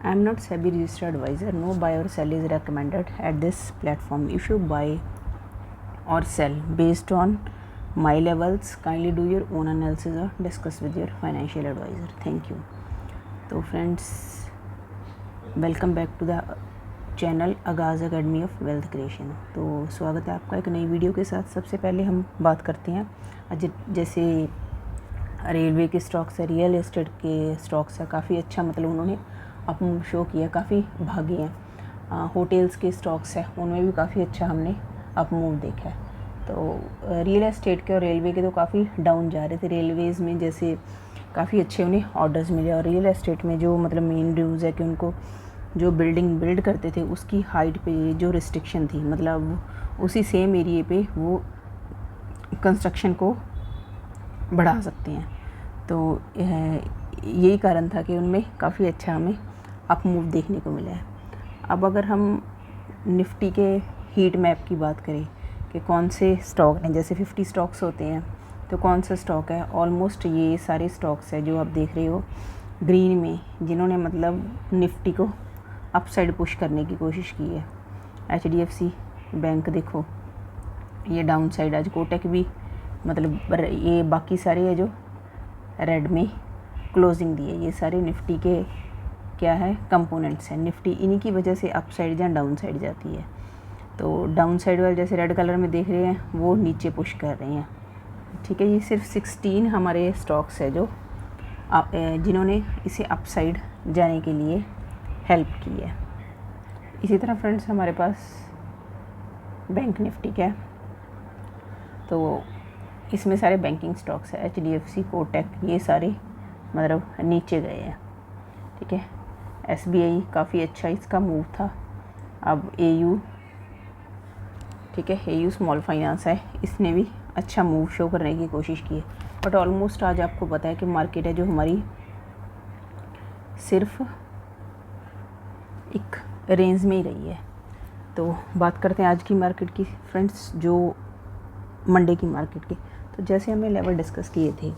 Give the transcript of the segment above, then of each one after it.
I am not SEBI registered advisor. No buy or sell is recommended at this platform. If you buy or sell based on my levels, kindly do your own analysis or discuss with your financial advisor. Thank you. तो friends, welcome back to the channel Aagaz academy of wealth creation. तो स्वागत है आपका एक नई video के साथ। सबसे पहले हम बात करते हैं आज जैसे रेलवे के स्टॉक्स है, रियल एस्टेट के स्टॉक्स है, काफ़ी अच्छा मतलब उन्होंने अप शो किया, काफ़ी भागी हैं। होटल्स के स्टॉक्स है, उनमें भी काफ़ी अच्छा हमने अप मूव देखा है। तो रियल एस्टेट के और रेलवे के तो काफ़ी डाउन जा रहे थे। रेलवेज़ में जैसे काफ़ी अच्छे उन्हें ऑर्डर्स मिले, और रियल एस्टेट में जो मतलब मेन न्यूज़ है कि उनको जो बिल्डिंग बिल्ड करते थे उसकी हाइट पे जो रिस्ट्रिक्शन थी, मतलब उसी सेम एरिए पे वो कंस्ट्रक्शन को बढ़ा सकते हैं। तो यही कारण था कि उनमें काफ़ी अच्छा हमें अप मूव देखने को मिला है। अब अगर हम निफ्टी के हीट मैप की बात करें कि कौन से स्टॉक हैं, जैसे 50 स्टॉक्स होते हैं, तो कौन सा स्टॉक है, ऑलमोस्ट ये सारे स्टॉक्स हैं जो आप देख रहे हो ग्रीन में, जिन्होंने मतलब निफ्टी को अप साइड पुश करने की कोशिश की है। HDFC बैंक देखो, ये डाउन साइड, आज कोटक भी मतलब ये बाकी सारे है जो रेड में क्लोजिंग दी है, ये सारे निफ्टी के क्या है कंपोनेंट्स हैं। निफ्टी इन्हीं की वजह से अप साइड या डाउन साइड जाती है। तो डाउन साइड वाले जैसे रेड कलर में देख रहे हैं वो नीचे पुश कर रहे हैं। ठीक है, ये सिर्फ 16 हमारे स्टॉक्स है जो जिन्होंने इसे अप साइड जाने के लिए हेल्प की है। इसी तरह फ्रेंड्स हमारे पास बैंक निफ्टी का है, तो इसमें सारे बैंकिंग स्टॉक्स है, HDFC, कोटक, ये सारे मतलब नीचे गए हैं। ठीक है, SBI काफ़ी अच्छा इसका मूव था। अब AU, ठीक है, AU स्मॉल फाइनेंस है, इसने भी अच्छा मूव शो करने की कोशिश की है। बट ऑलमोस्ट आज आपको पता है कि मार्केट है जो हमारी सिर्फ एक रेंज में ही रही है। तो बात करते हैं आज की मार्केट की फ्रेंड्स, जो मंडे की मार्केट की। तो जैसे हमने लेवल डिस्कस किए थे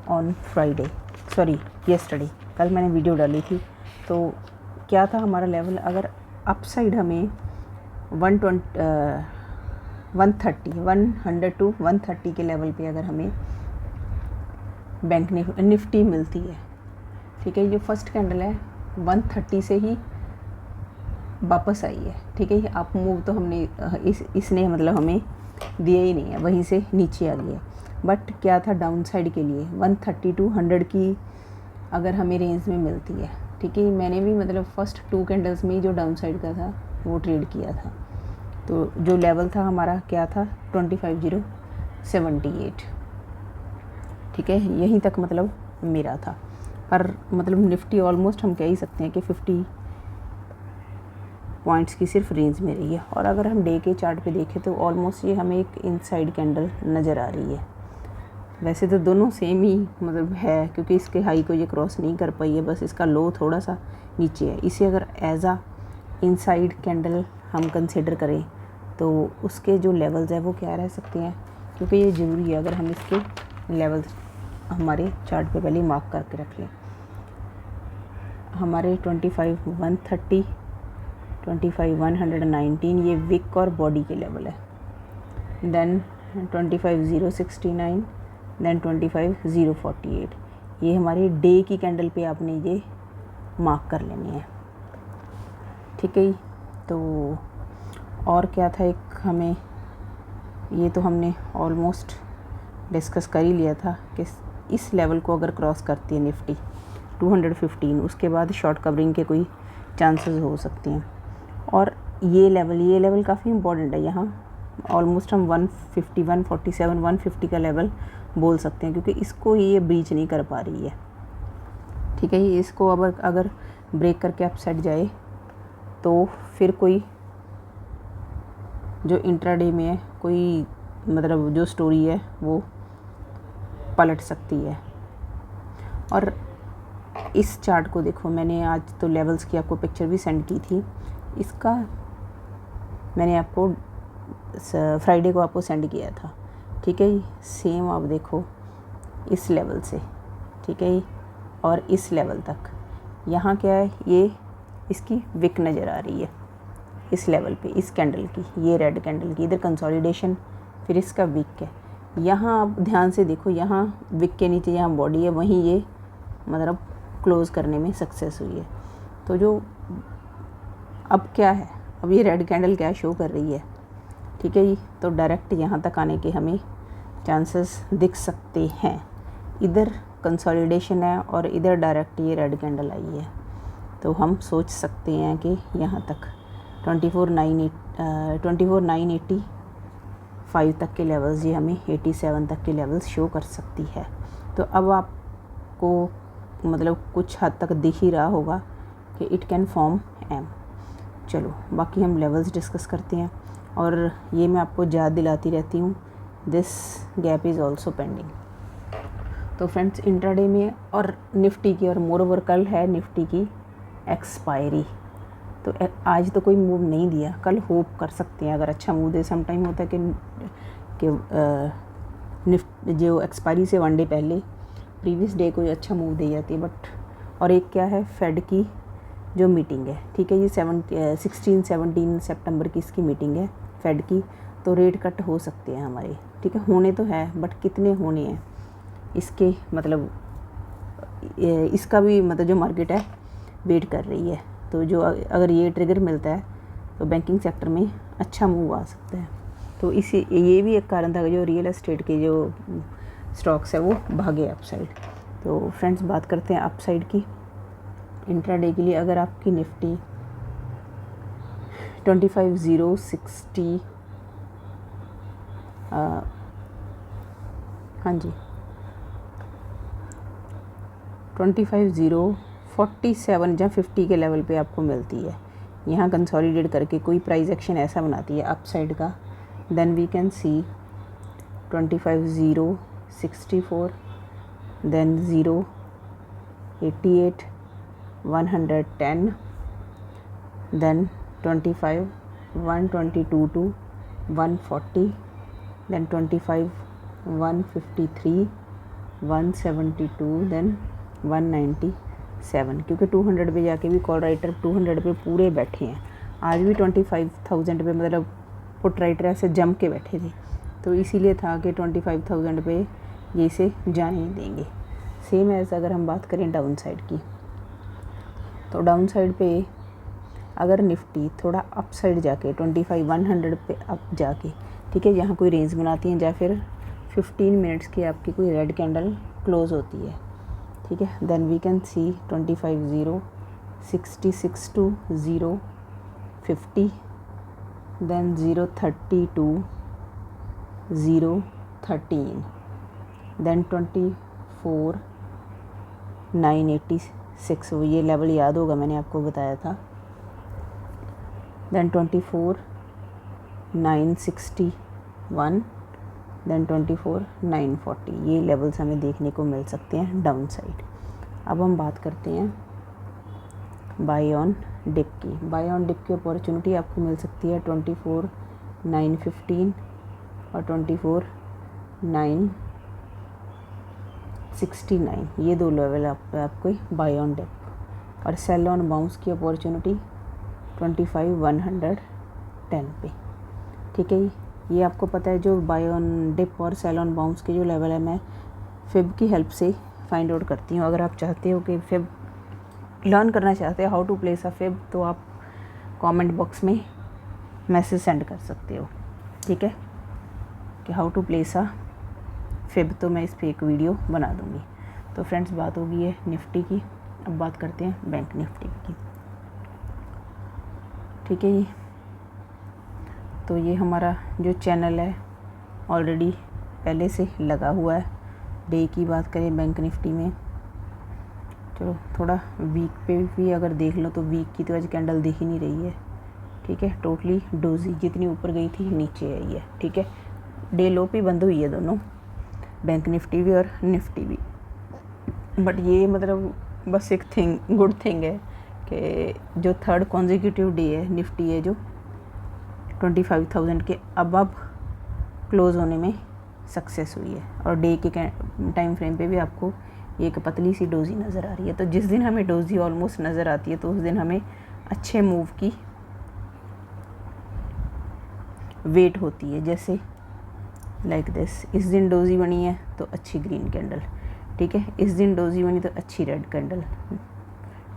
ऑन फ्राइडे, सॉरी येस्टरडे, कल मैंने वीडियो डाली थी। तो क्या था हमारा लेवल, अगर अपसाइड हमें 100 टू 130 के लेवल पे अगर हमें बैंक निफ्टी मिलती है, ठीक है, ये फर्स्ट कैंडल है 130 से ही वापस आई है। ठीक है, ये अप मूव तो हमने इसने मतलब हमें दिया ही नहीं है, वहीं से नीचे आ गई है। बट क्या था डाउन साइड के लिए 130 टू 100 की अगर हमें रेंज में मिलती है। ठीक है, मैंने भी मतलब फर्स्ट 2 कैंडल्स में ही जो डाउन साइड का था वो ट्रेड किया था। तो जो लेवल था हमारा क्या था 25,078। ठीक है, यहीं तक मतलब मेरा था। पर मतलब निफ्टी ऑलमोस्ट हम कह ही सकते हैं कि 50 पॉइंट्स की सिर्फ रेंज में रही है। और अगर हम डे के चार्ट पे देखें तो ऑलमोस्ट ये हमें एक इनसाइड कैंडल नज़र आ रही है। वैसे तो दोनों सेम ही मतलब है, क्योंकि इसके हाई को ये क्रॉस नहीं कर पाई है, बस इसका लो थोड़ा सा नीचे है। इसे अगर एज आ इनसाइड कैंडल हम कंसिडर करें तो उसके जो लेवल्स है वो क्या रह सकते हैं, क्योंकि ये ज़रूरी है। अगर हम इसके लेवल्स हमारे चार्ट पे पहले मार्क करके रख लें, हमारे 25,130, 25,119 ये विक और बॉडी के लेवल है। देन 25,069, देन 25,048, ये हमारे डे की कैंडल पे आपने ये मार्क कर लेनी है। ठीक है, तो और क्या था एक हमें, ये तो हमने ऑलमोस्ट डिस्कस कर ही लिया था कि इस लेवल को अगर क्रॉस करती है निफ्टी 215, उसके बाद शॉर्ट कवरिंग के कोई चांसेस हो सकते हैं। और ये लेवल काफ़ी इंपॉर्टेंट है। यहाँ ऑलमोस्ट हम 150, 147, 150 का लेवल बोल सकते हैं, क्योंकि इसको ये ब्रीच नहीं कर पा रही है। ठीक है, इसको अब अगर ब्रेक करके अपसाइड जाए तो फिर कोई जो इंट्राडे में है कोई मतलब जो स्टोरी है वो पलट सकती है। और इस चार्ट को देखो, मैंने आज तो लेवल्स की आपको पिक्चर भी सेंड की थी। इसका मैंने आपको फ्राइडे को आपको सेंड किया था। ठीक है, सेम आप देखो इस लेवल से, ठीक है, और इस लेवल तक यहाँ क्या है, ये इसकी विक नज़र आ रही है इस लेवल पे, इस कैंडल की, ये रेड कैंडल की। इधर कंसोलिडेशन, फिर इसका विक है। यहाँ आप ध्यान से देखो, यहाँ विक के नीचे यहाँ बॉडी है, वहीं ये मतलब क्लोज़ करने में सक्सेस हुई है। तो जो अब क्या है, अब ये रेड कैंडल क्या शो कर रही है, ठीक है जी। तो डायरेक्ट यहाँ तक आने के हमें चांसेस दिख सकते हैं। इधर कंसोलिडेशन है और इधर डायरेक्ट ये रेड कैंडल आई है, तो हम सोच सकते हैं कि यहाँ तक 24,985 तक के लेवल्स, ये हमें 87 तक के लेवल्स शो कर सकती है। तो अब आपको मतलब कुछ हद तक दिख ही रहा होगा कि इट कैन फॉर्म एम। चलो बाकी हम लेवल्स डिस्कस करते हैं, और ये मैं आपको याद दिलाती रहती हूँ, this gap is also pending. तो फ्रेंड्स, इंट्राडे में और निफ्टी की, और मोर ओवर कल है निफ्टी की एक्सपायरी, तो आज तो कोई मूव नहीं दिया, कल होप कर सकते हैं अगर अच्छा मूव दे। सम टाइम होता है कि निफ्ट जो एक्सपायरी से 1 डे पहले प्रीवियस डे कोई अच्छा मूव दे जाती है, बट और एक क्या है, फेड की जो मीटिंग है, ठीक है जी, 16-17 सितंबर की इसकी मीटिंग है फेड की। तो रेट कट हो सकते हैं हमारे, ठीक है, होने तो है, बट कितने होने हैं इसके मतलब इसका भी मतलब जो मार्केट है वेट कर रही है। तो जो अगर ये ट्रिगर मिलता है तो बैंकिंग सेक्टर में अच्छा मूव आ सकता है। तो इसी ये भी एक कारण था कि जो रियल एस्टेट के जो स्टॉक्स है वो भागे अपसाइड। तो फ्रेंड्स, बात करते हैं अपसाइड की। इंट्राडे के लिए अगर आपकी निफ्टी 25,060 हाँ जी 25,047 या 50 के लेवल पे आपको मिलती है, यहाँ कंसोलिडेट करके कोई प्राइस एक्शन ऐसा बनाती है अपसाइड का, then we can see 25,064, then 088, 110, then 25, 122 to 140, then 25, 153, 172, then 197, क्योंकि 200 पे जाके भी कॉल राइटर 200 पे पूरे बैठे हैं। आज भी 25,000 पे मतलब पुट राइटर ऐसे जम के बैठे थे, तो इसीलिए था कि 25,000 पे ये इसे जाने नहीं देंगे। सेम एज अगर हम बात करें डाउन साइड की, तो डाउन साइड पे अगर निफ्टी थोड़ा अप साइड जाके 25,100 पे अप जाके, ठीक है, यहाँ कोई रेंज बनाती है या फिर 15 मिनट्स की आपकी कोई रेड कैंडल क्लोज होती है, ठीक है, then we can see 25,066 two 050, then 030 two 013, then 24,986, ये लेवल याद होगा, मैंने आपको बताया था, देन 24,961, देन 24,940, ये लेवल्स हमें देखने को मिल सकते हैं डाउन साइड। अब हम बात करते हैं बाय ऑन डिप की। बाय ऑन डिप की अपॉर्चुनिटी आपको मिल सकती है 24,915 और 24,969, ये दो लेवल आपको बाय ऑन डिप। और सेल ऑन बाउंस की अपॉर्चुनिटी 25,110 पे, ठीक है। ये आपको पता है जो बाय ऑन डिप और सेल ऑन बाउंस के जो लेवल है, मैं फिब की हेल्प से फाइंड आउट करती हूँ। अगर आप चाहते हो कि फिब लर्न करना चाहते हो, how to place a fib, तो आप कमेंट बॉक्स में मैसेज सेंड कर सकते हो, ठीक है, कि how to place a fib, तो मैं इस पर एक वीडियो बना दूँगी। तो फ्रेंड्स, बात होगी है निफ्टी की। अब बात करते हैं बैंक निफ्टी की, ठीक है जी। तो ये हमारा जो चैनल है ऑलरेडी पहले से लगा हुआ है। डे की बात करें बैंक निफ्टी में, चलो थोड़ा वीक पे भी अगर देख लो तो वीक की तो आज कैंडल दिख ही नहीं रही है, ठीक है, टोटली डोजी जितनी ऊपर गई थी नीचे आई है, ठीक है। डे लो पे बंद हुई है दोनों, बैंक निफ्टी भी और निफ्टी भी। बट ये मतलब बस एक गुड थिंग है कि जो थर्ड कॉन्जिक्यूटिव डे है निफ्टी है जो 25,000 के अब क्लोज़ होने में सक्सेस हुई है, और डे के टाइम फ्रेम पे भी आपको एक पतली सी डोजी नज़र आ रही है। तो जिस दिन हमें डोजी ऑलमोस्ट नज़र आती है तो उस दिन हमें अच्छे मूव की वेट होती है। जैसे लाइक दिस, इस दिन डोजी बनी है तो अच्छी ग्रीन कैंडल, ठीक है। इस दिन डोजी बनी तो अच्छी रेड कैंडल,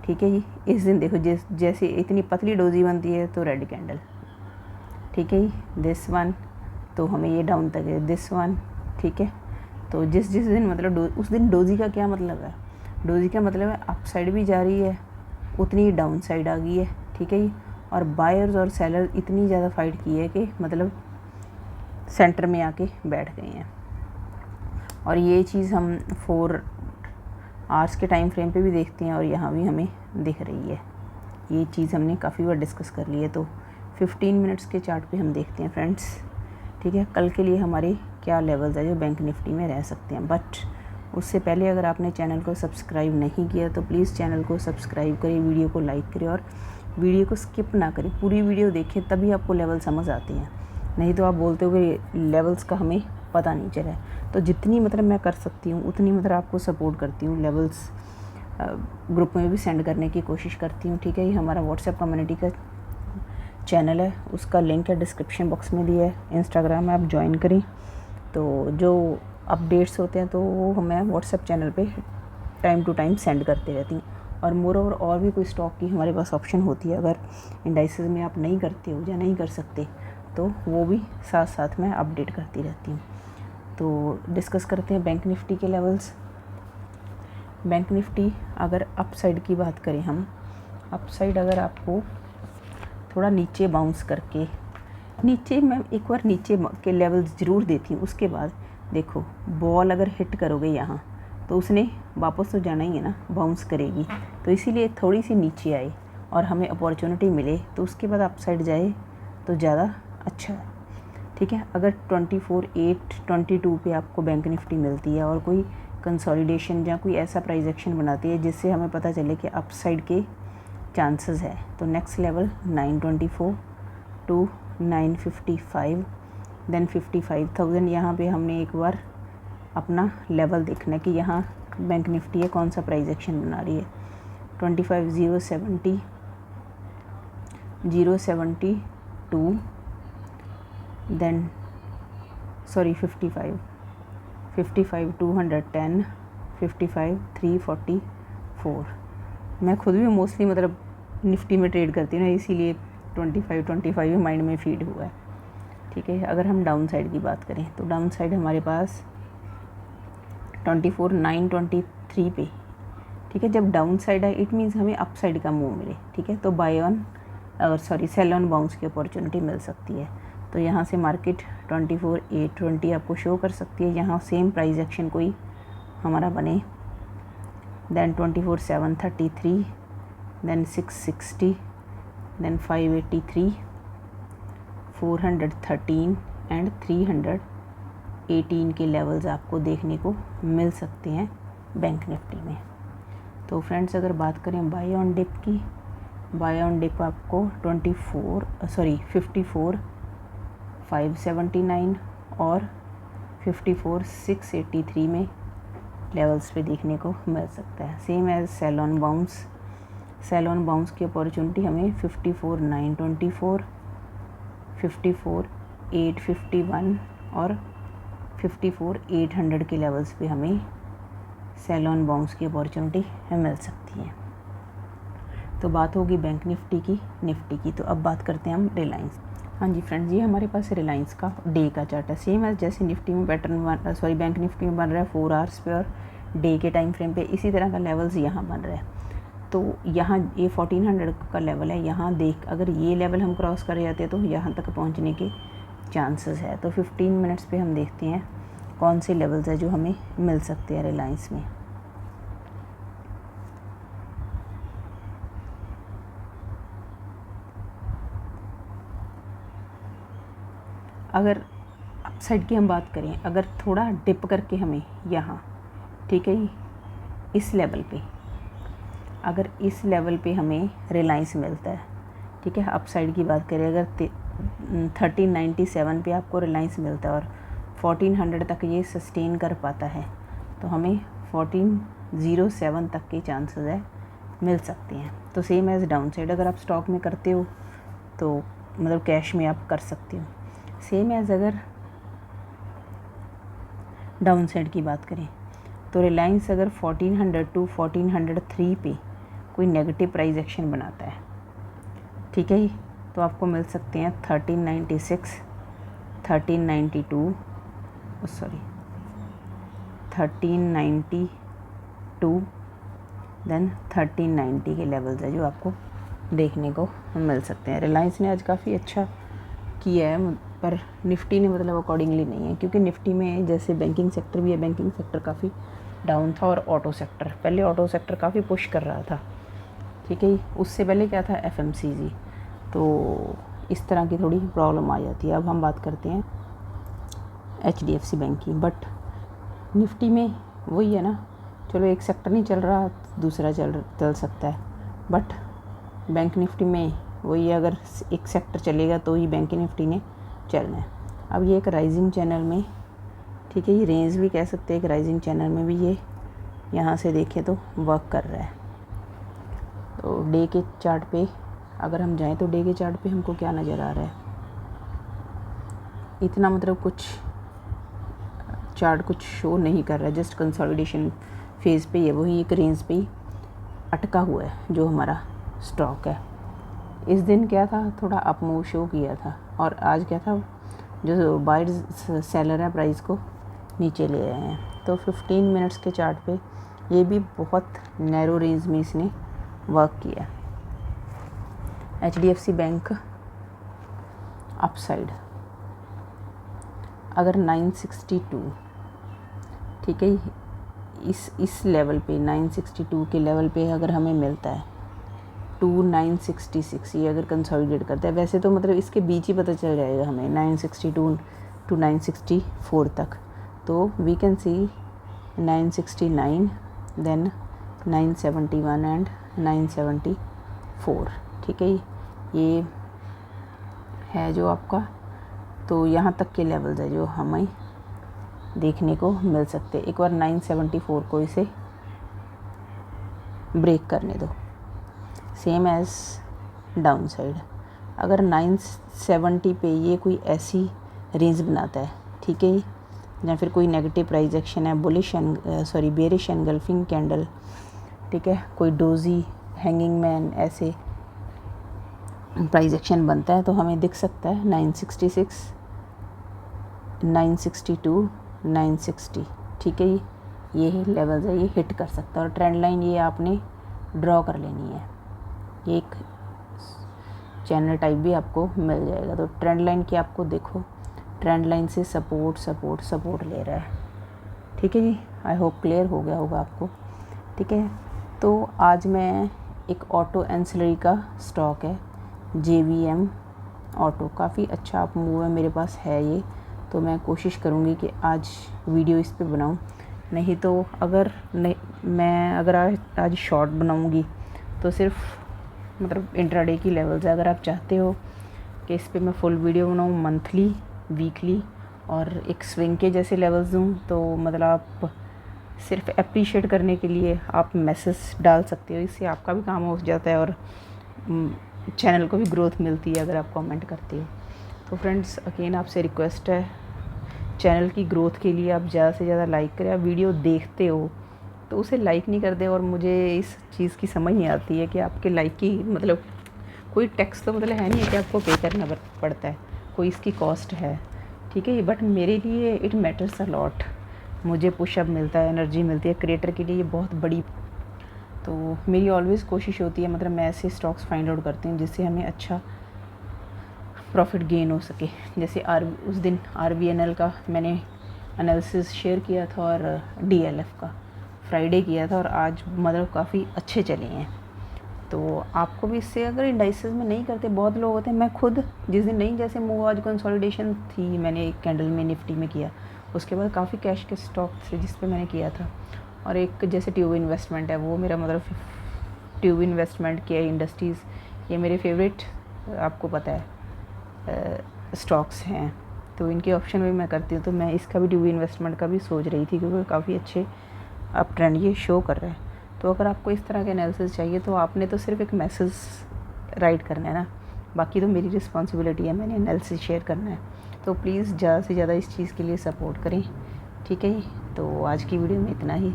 ठीक है जी। इस दिन देखो जैसे इतनी पतली डोजी बनती है तो रेड कैंडल, ठीक है जी। दिस वन तो हमें ये डाउन तक है, दिस वन, ठीक है। तो जिस दिन मतलब उस दिन डोजी का क्या मतलब है, डोजी का मतलब है अप साइड भी जा रही है उतनी ही डाउन साइड आ गई है, ठीक है जी। और बायर्स और सेलर इतनी ज़्यादा फाइट की है कि मतलब सेंटर में आके बैठ गए हैं। और ये चीज़ हम 4 आवर्स के टाइम फ्रेम पे भी देखते हैं और यहाँ भी हमें दिख रही है। ये चीज़ हमने काफ़ी बार डिस्कस कर ली है। तो 15 मिनट्स के चार्ट पे हम देखते हैं फ्रेंड्स, ठीक है। कल के लिए हमारे क्या लेवल्स है जो बैंक निफ्टी में रह सकते हैं। बट उससे पहले अगर आपने चैनल को सब्सक्राइब नहीं किया तो प्लीज़ चैनल को सब्सक्राइब करें, वीडियो को लाइक करें और वीडियो को स्किप ना करें, पूरी वीडियो देखें तभी आपको लेवल समझ आते हैं। नहीं तो आप बोलते हो कि लेवल्स का हमें पता नहीं चला है। तो जितनी मतलब मैं कर सकती हूँ उतनी मतलब आपको सपोर्ट करती हूँ, लेवल्स ग्रुप में भी सेंड करने की कोशिश करती हूँ, ठीक है। ये हमारा व्हाट्सएप कम्युनिटी का चैनल है, उसका लिंक है डिस्क्रिप्शन बॉक्स में दिया है। इंस्टाग्राम में आप ज्वाइन करें तो जो अपडेट्स होते हैं तो वो हमें व्हाट्सएप चैनल पे टाइम टू टाइम सेंड करते रहती हूँ। और मोर ओवर और भी कोई स्टॉक की हमारे पास ऑप्शन होती है, अगर इंडाइसेस में आप नहीं करते हो या नहीं कर सकते तो वो भी साथ साथ में अपडेट करती रहती हूँ। तो डिस्कस करते हैं बैंक निफ्टी के लेवल्स। बैंक निफ्टी अगर अप साइड की बात करें हम, अप साइड अगर आपको थोड़ा नीचे बाउंस करके, नीचे मैं एक बार नीचे के लेवल्स ज़रूर देती हूँ, उसके बाद देखो बॉल अगर हिट करोगे यहाँ तो उसने वापस तो जाना ही है ना, बाउंस करेगी। तो इसीलिए थोड़ी सी नीचे आए और हमें अपॉर्चुनिटी मिले तो उसके बाद अप साइड जाए तो ज़्यादा अच्छा है, ठीक है। अगर 24,822 पे आपको बैंक निफ्टी मिलती है और कोई कंसोलिडेशन या कोई ऐसा प्राइस एक्शन बनाती है जिससे हमें पता चले कि अप साइड के चांसेस है, तो नेक्स्ट लेवल 924 टू 955 देन 55,000। यहाँ पे हमने एक बार अपना लेवल देखना है कि यहाँ बैंक निफ्टी है कौन सा प्राइस एक्शन बना रही है। 25,070 072 देन 55 210 55 344। मैं खुद भी मोस्टली मतलब निफ्टी में ट्रेड करती हूँ ना, इसीलिए 25 माइंड में फीड हुआ है, ठीक है। अगर हम डाउन साइड की बात करें तो डाउन साइड हमारे पास 24,923 पे, ठीक है। जब डाउन साइड है इट मीन्स हमें अप साइड का मूव मिले, ठीक है। तो सेल ऑन बाउंस की अपॉर्चुनिटी मिल सकती है। तो यहाँ से मार्केट 24,820 आपको शो कर सकती है। यहाँ सेम प्राइस एक्शन कोई हमारा बने, देन 24,733 देन 660 देन 583 413 एंड 318 के लेवल्स आपको देखने को मिल सकते हैं बैंक निफ्टी में। तो फ्रेंड्स अगर बात करें बाय ऑन डिप की, बाय ऑन डिप आपको 54,579 और 54,683 में लेवल्स पे देखने को मिल सकता है। Same as sell on bounce की अपॉर्चुनिटी हमें 54,924 54,851 और 54,800 के लेवल्स पे हमें सेल ऑन बाउंस की अपॉर्चुनिटी मिल सकती है। तो बात होगी बैंक निफ्टी की। तो अब बात करते हैं हम रिलायंस। हाँ जी फ्रेंड्स, ये हमारे पास रिलायंस का डे का चार्ट है। सेम है जैसे निफ्टी में बैंक निफ्टी में बन रहा है 4 आवर्स पे और डे के टाइम फ्रेम पे, इसी तरह का लेवल्स यहाँ बन रहा है। तो यहाँ ये 1400 का लेवल है, यहाँ अगर ये लेवल हम क्रॉस कर जाते हैं तो यहाँ तक पहुँचने के चांसेस है। तो 15 मिनट्स पे हम देखते हैं कौन से लेवल्स है जो हमें मिल सकते हैं रिलायंस में। अगर अपसाइड की हम बात करें, अगर थोड़ा डिप करके हमें यहाँ, ठीक है, इस लेवल पे, अगर इस लेवल पे हमें रिलायंस मिलता है, ठीक है, अपसाइड की बात करें अगर 1397 पे आपको रिलायंस मिलता है और 1400 तक ये सस्टेन कर पाता है तो हमें 1407 तक के चांसेस है मिल सकती हैं। तो सेम एज़ डाउन साइड, अगर आप स्टॉक में करते हो तो मतलब कैश में आप कर सकते हो। सेम एज़ अगर डाउन साइड की बात करें तो रिलायंस अगर 1400 टू 1403 पे कोई नेगेटिव प्राइस एक्शन बनाता है, ठीक है, तो आपको मिल सकते हैं 1396, 1392, सॉरी 1392 देन 1390 के लेवल्स है जो आपको देखने को मिल सकते हैं। रिलायंस ने आज काफ़ी अच्छा किया है, पर निफ्टी ने मतलब अकॉर्डिंगली नहीं है, क्योंकि निफ्टी में जैसे बैंकिंग सेक्टर भी है, बैंकिंग सेक्टर काफ़ी डाउन था, और ऑटो सेक्टर, पहले ऑटो सेक्टर काफ़ी पुश कर रहा था, ठीक है। उससे पहले क्या था, FMCG, तो इस तरह की थोड़ी प्रॉब्लम आ जाती है। अब हम बात करते हैं HDFC बैंक की, बट निफ्टी में वही है ना, चलो एक सेक्टर नहीं चल रहा दूसरा चल सकता है, बट बैंक निफ्टी में वही है, अगर एक सेक्टर चलेगा तो ही बैंक निफ्टी ने चलना है। अब ये एक राइजिंग चैनल में, ठीक है, ये रेंज भी कह सकते हैं, एक राइजिंग चैनल में भी ये यहाँ से देखें तो वर्क कर रहा है। तो डे के चार्ट पे अगर हम जाएं तो डे के चार्ट पे हमको क्या नज़र आ रहा है, इतना मतलब कुछ चार्ट कुछ शो नहीं कर रहा है, जस्ट कंसोलिडेशन फेज़ पे ये वही एक रेंज पे ही अटका हुआ है जो हमारा स्टॉक है। इस दिन क्या था, थोड़ा अप मूव शो किया था, और आज क्या था, जो बायर्स सेलर है प्राइस को नीचे ले आए हैं। तो 15 मिनट्स के चार्ट पे ये भी बहुत नैरो रेंज में इसने वर्क किया। HDFC बैंक अपसाइड अगर 962, ठीक है, इस लेवल पे 962 के लेवल पे अगर हमें मिलता है 966, ये अगर कंसोलिडेट करता है, वैसे तो मतलब इसके बीच ही पता चल जाएगा हमें 962 टू 964 तक, तो we can see 969 then 971 and 974, ठीक है, ये है जो आपका, तो यहाँ तक के लेवल्स है जो हमें देखने को मिल सकते। एक बार 974 को इसे ब्रेक करने दो। सेम एज़ डाउन साइड, अगर 970 पे ये कोई ऐसी रेंज बनाता है, ठीक है, या फिर कोई नेगेटिव प्राइस एक्शन है, बेरिश एनगल्फिंग कैंडल, ठीक है, कोई डोजी, हैंगिंग मैन, ऐसे प्राइस एक्शन बनता है, तो हमें दिख सकता है 966, 962, 960, ठीक है, ये लेवल्स है, ये हिट कर सकता है। और ट्रेंड लाइन ये आपने ड्रॉ कर लेनी है, ये एक चैनल टाइप भी आपको मिल जाएगा। तो ट्रेंड लाइन की आपको देखो, ट्रेंड लाइन से सपोर्ट ले रहा है, ठीक है जी। आई होप क्लियर हो गया होगा आपको, ठीक है। तो आज मैं एक ऑटो एंसिलरी का स्टॉक है, JVM ऑटो, काफ़ी अच्छा आप मूव है, मेरे पास है ये, तो मैं कोशिश करूँगी कि आज वीडियो इस पे बनाऊँ, नहीं तो अगर आज शॉर्ट बनाऊँगी तो सिर्फ मतलब इंट्राडे की लेवल्स है। अगर आप चाहते हो कि इस पे मैं फुल वीडियो बनाऊँ मंथली, वीकली और एक स्विंग के जैसे लेवल्स दूँ, तो मतलब आप सिर्फ अप्रिशिएट करने के लिए आप मैसेज डाल सकते हो, इससे आपका भी काम हो जाता है और चैनल को भी ग्रोथ मिलती है अगर आप कमेंट करते हो। तो फ्रेंड्स, अगेन आपसे रिक्वेस्ट है, चैनल की ग्रोथ के लिए आप ज़्यादा से ज़्यादा लाइक करें। आप वीडियो देखते हो तो उसे लाइक नहीं करते, और मुझे इस चीज़ की समझ नहीं आती है कि आपके लाइक की मतलब कोई टैक्स तो मतलब है नहीं है कि आपको पे करना पड़ता है, कोई इसकी कॉस्ट है, ठीक है, बट मेरे लिए इट मैटर्स अ लॉट, मुझे पुशअप मिलता है, एनर्जी मिलती है, क्रिएटर के लिए ये बहुत बड़ी, तो मेरी ऑलवेज़ कोशिश होती है, मतलब मैं ऐसे स्टॉक्स फाइंड आउट करती हूँ जिससे हमें अच्छा प्रॉफिट गेन हो सके। जैसे उस दिन RVNL का मैंने एनालिसिस शेयर किया था, और DLF का फ्राइडे किया था, और आज मतलब काफ़ी अच्छे चले हैं। तो आपको भी इससे, अगर इंडाइसेस में नहीं करते, बहुत लोग होते हैं, मैं खुद जिस दिन नहीं, जैसे मूव आज कंसोलिडेशन थी, मैंने एक कैंडल में निफ्टी में किया, उसके बाद काफ़ी कैश के स्टॉक थे जिस पे मैंने किया था, और एक जैसे ट्यूब इन्वेस्टमेंट है, वो मेरा मतलब ट्यूब इन्वेस्टमेंट किया, इंडस्ट्रीज़, ये मेरे फेवरेट आपको पता है स्टॉक्स हैं, तो इनके ऑप्शन भी मैं करती हूँ। तो मैं इसका भी ट्यूब इन्वेस्टमेंट का भी सोच रही थी, क्योंकि काफ़ी अच्छे अप ट्रेंड ये शो कर रहा है। तो अगर आपको इस तरह के एनालिसिस चाहिए तो आपने तो सिर्फ एक मैसेज राइट करना है ना, बाकी तो मेरी रिस्पॉन्सिबिलिटी है, मैंने एनालिसिस शेयर करना है। तो प्लीज़ ज़्यादा से ज़्यादा इस चीज़ के लिए सपोर्ट करें, ठीक है। तो आज की वीडियो में इतना ही,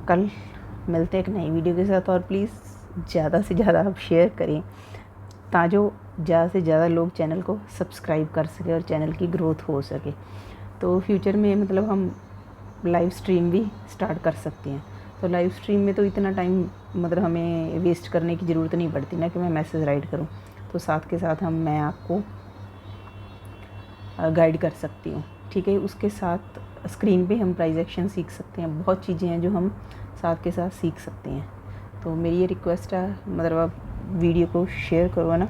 कल मिलते हैं एक नई वीडियो के साथ। और प्लीज़ ज़्यादा से ज़्यादा आप शेयर करें ताकि ज़्यादा से ज़्यादा लोग चैनल को सब्सक्राइब कर सके और चैनल की ग्रोथ हो सके। तो फ्यूचर में मतलब हम लाइव स्ट्रीम भी स्टार्ट कर सकते हैं। तो लाइव स्ट्रीम में तो इतना टाइम मतलब हमें वेस्ट करने की ज़रूरत नहीं पड़ती ना कि मैं मैसेज राइट करूं, तो साथ के साथ मैं आपको गाइड कर सकती हूँ, ठीक है। उसके साथ स्क्रीन पे हम प्राइस एक्शन सीख सकते हैं, बहुत चीज़ें हैं जो हम साथ के साथ सीख सकते हैं। तो मेरी ये रिक्वेस्ट है, मतलब आप वीडियो को शेयर करो ना,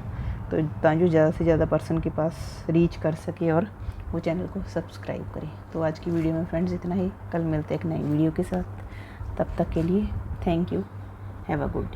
तो ताकि ज़्यादा से ज़्यादा पर्सन के पास रीच कर सके और वो चैनल को सब्सक्राइब करें। तो आज की वीडियो में फ्रेंड्स इतना ही, कल मिलते हैं एक नई वीडियो के साथ। तब तक के लिए thank you, have a good day.